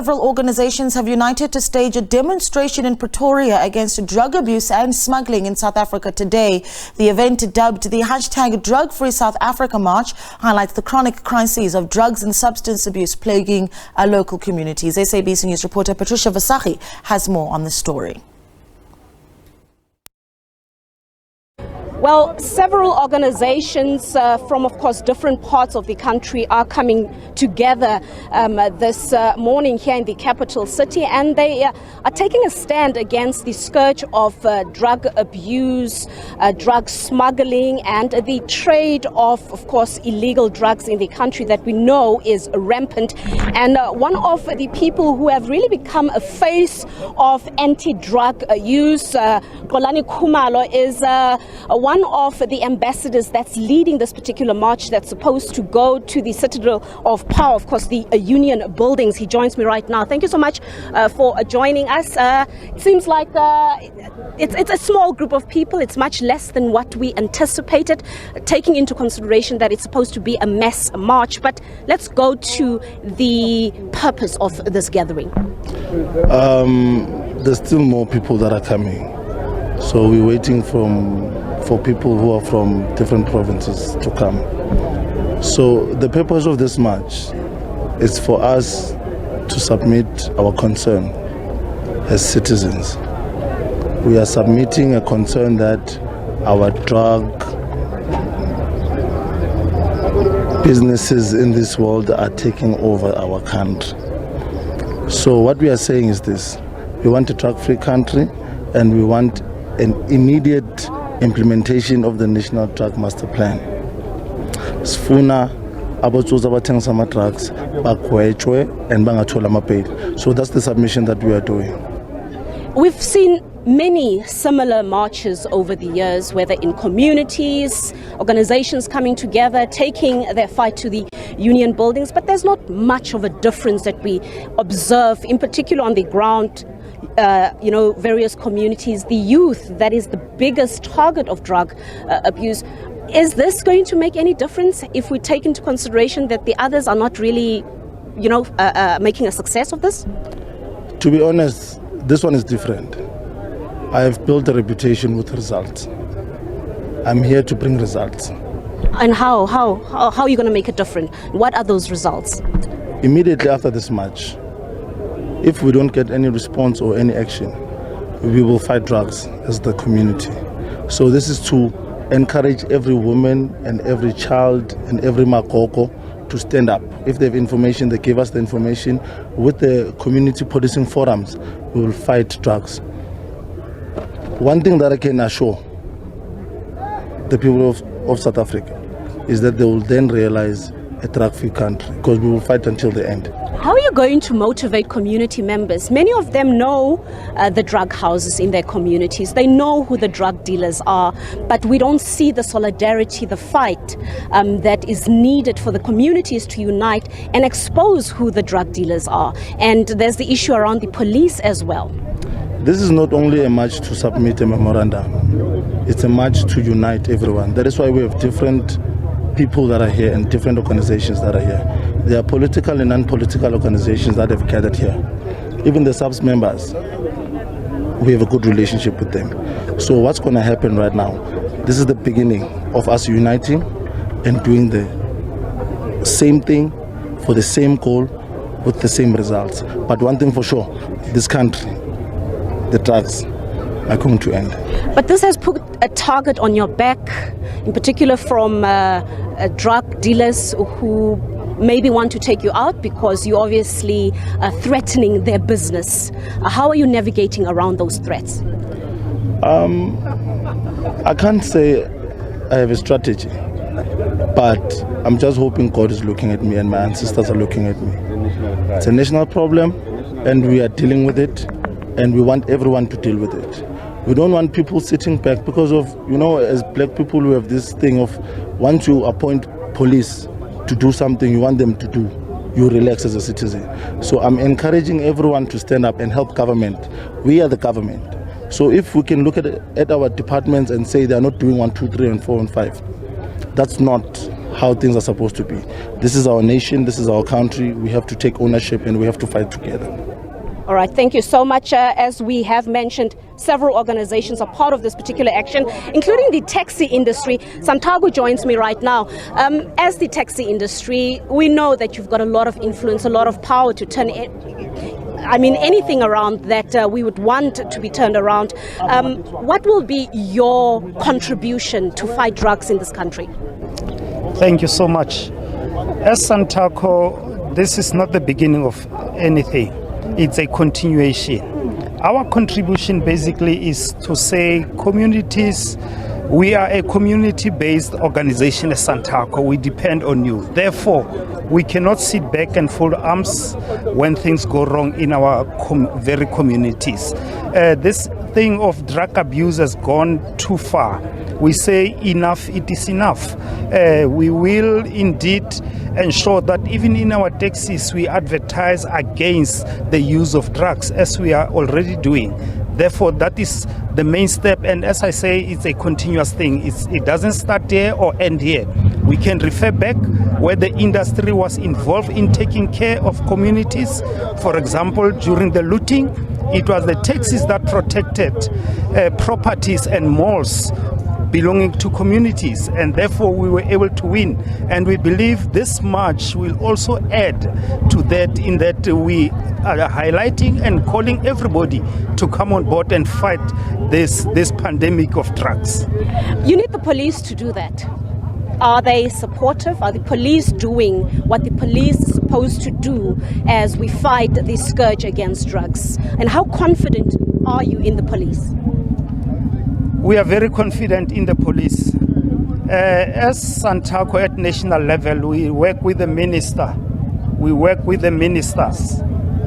Several organizations have united to stage a demonstration in Pretoria against drug abuse and smuggling in South Africa today. The event, dubbed the #Drug-Free South Africa March, highlights the chronic crises of drugs and substance abuse plaguing our local communities. SABC News reporter Patricia Visagie has more on the story. Well, several organizations from, of course, different parts of the country are coming together this morning here in the capital city, and they are taking a stand against the scourge of drug abuse, drug smuggling, and the trade of course, illegal drugs in the country that we know is rampant. And one of the people who have really become a face of anti-drug use, Xolani Khumalo, is one of the ambassadors that's leading this particular march that's supposed to go to the Citadel of Power, of course, the Union buildings. He joins me right now. Thank you so much for joining us. It seems like it's a small group of people. It's much less than what we anticipated, taking into consideration that it's supposed to be a mass march. But let's go to the purpose of this gathering. There's still more people that are coming. So we're waiting for people who are from different provinces to come. So the purpose of this march is for us to submit our concern as citizens. We are submitting a concern that our drug businesses in this world are taking over our country. So what we are saying is this: we want a drug-free country, and we want an immediate implementation of the National Drug Master Plan. Sifuna abatsotsi abathengisa ama-drugs bagwetshwe and bangathola ama-bail. So that's the submission that we are doing. We've seen many similar marches over the years, whether in communities, organizations coming together, taking their fight to the union buildings, but there's not much of a difference that we observe, in particular on the ground. Various communities, the youth, that is the biggest target of drug abuse. Is this going to make any difference if we take into consideration that the others are not really, making a success of this? To be honest, this one is different. I have built a reputation with results. I'm here to bring results. And how are you going to make it different? What are those results? Immediately after this march, if we don't get any response or any action, we will fight drugs as the community. So this is to encourage every woman and every child and every makoko to stand up. If they have information, they give us the information. With the community policing forums, we will fight drugs. One thing that I can assure the people of South Africa is that they will then realize a drug-free country, because we will fight until the end. How are you going to motivate community members? Many of them know the drug houses in their communities. They know who the drug dealers are, but we don't see the solidarity, the fight that is needed for the communities to unite and expose who the drug dealers are. And there's the issue around the police as well. This is not only a march to submit a memorandum, it's a march to unite everyone. That is why we have different people that are here and different organizations that are here. There are political and non-political organizations that have gathered here. Even the SABC members, we have a good relationship with them. So what's going to happen right now? This is the beginning of us uniting and doing the same thing for the same goal with the same results. But one thing for sure, this country, the drugs are going to end. But this has put a target on your back, in particular from drug dealers who maybe want to take you out because you obviously are threatening their business. How are you navigating around those threats? I can't say I have a strategy, but I'm just hoping God is looking at me and my ancestors are looking at me. It's a national problem and we are dealing with it, and we want everyone to deal with it. We don't want people sitting back because of, as black people, we have this thing of once you appoint police to do something you want them to do, you relax as a citizen. So I'm encouraging everyone to stand up and help government. We are the government. So if we can look at our departments and say they are not doing 1, 2, 3, and 4, and 5, that's not how things are supposed to be. This is our nation, this is our country. We have to take ownership and we have to fight together. All right, thank you so much. As we have mentioned, several organizations are part of this particular action, including the taxi industry. Santago joins me right now. As the taxi industry, we know that you've got a lot of influence, a lot of power to turn anything around that we would want to be turned around. What will be your contribution to fight drugs in this country? Thank you so much. As Santaco, this is not the beginning of anything. It's a continuation. Our contribution basically is to say communities, we are a community-based organization as Santaco. We depend on you. Therefore, we cannot sit back and fold arms when things go wrong in our very communities. This thing of drug abuse has gone too far. We say enough, it is enough. We will indeed ensure that even in our taxis we advertise against the use of drugs, as we are already doing. Therefore, that is the main step, and as I say, it's a continuous thing. It doesn't start here or end here. We can refer back where the industry was involved in taking care of communities. For example, during the looting, it was the taxis that protected properties and malls belonging to communities, and therefore we were able to win. And we believe this march will also add to that, in that we are highlighting and calling everybody to come on board and fight this pandemic of drugs. You need the police to do that. Are they supportive? Are the police doing what the police is supposed to do as we fight the scourge against drugs? And how confident are you in the police? We are very confident in the police. As Santaco at national level, we work with the minister. We work with the ministers.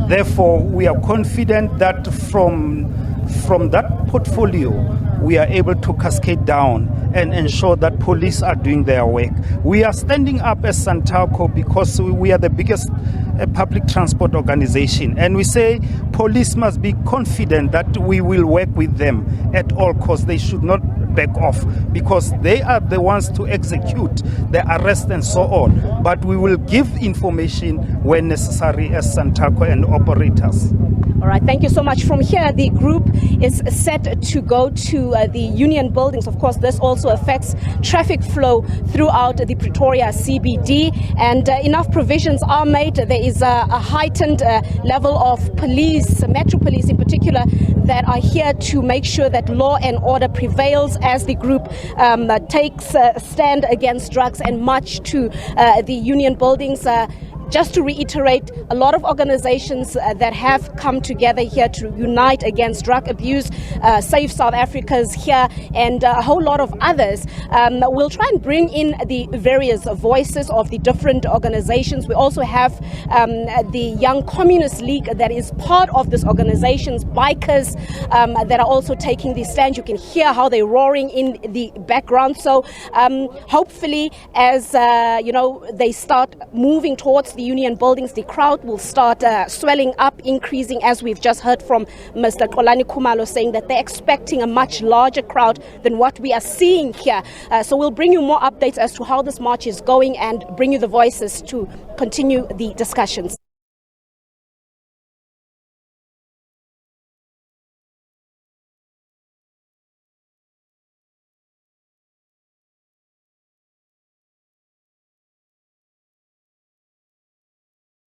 Therefore, we are confident that from that portfolio, we are able to cascade down and ensure that police are doing their work. We are standing up as Santaco because we are the biggest public transport organization, and we say police must be confident that we will work with them at all costs. They should not back off because they are the ones to execute the arrest and so on. But we will give information when necessary as Santaco and operators. All right, thank you so much. From here, the group is set to go to the union buildings. Of course, this also affects traffic flow throughout the Pretoria CBD, and enough provisions are made. There is a heightened level of police, Metro Police in particular, that are here to make sure that law and order prevails as the group takes a stand against drugs and march to the union buildings. Just to reiterate, a lot of organizations that have come together here to unite against drug abuse, Save South Africa's here, and a whole lot of others. We'll try and bring in the various voices of the different organizations. We also have the Young Communist League that is part of this organization's bikers that are also taking the stand. You can hear how they're roaring in the background. So hopefully, as they start moving towards the union buildings, the crowd will start swelling up, increasing, as we've just heard from Mr. Kolani Kumalo saying that they're expecting a much larger crowd than what we are seeing here. So we'll bring you more updates as to how this march is going and bring you the voices to continue the discussions.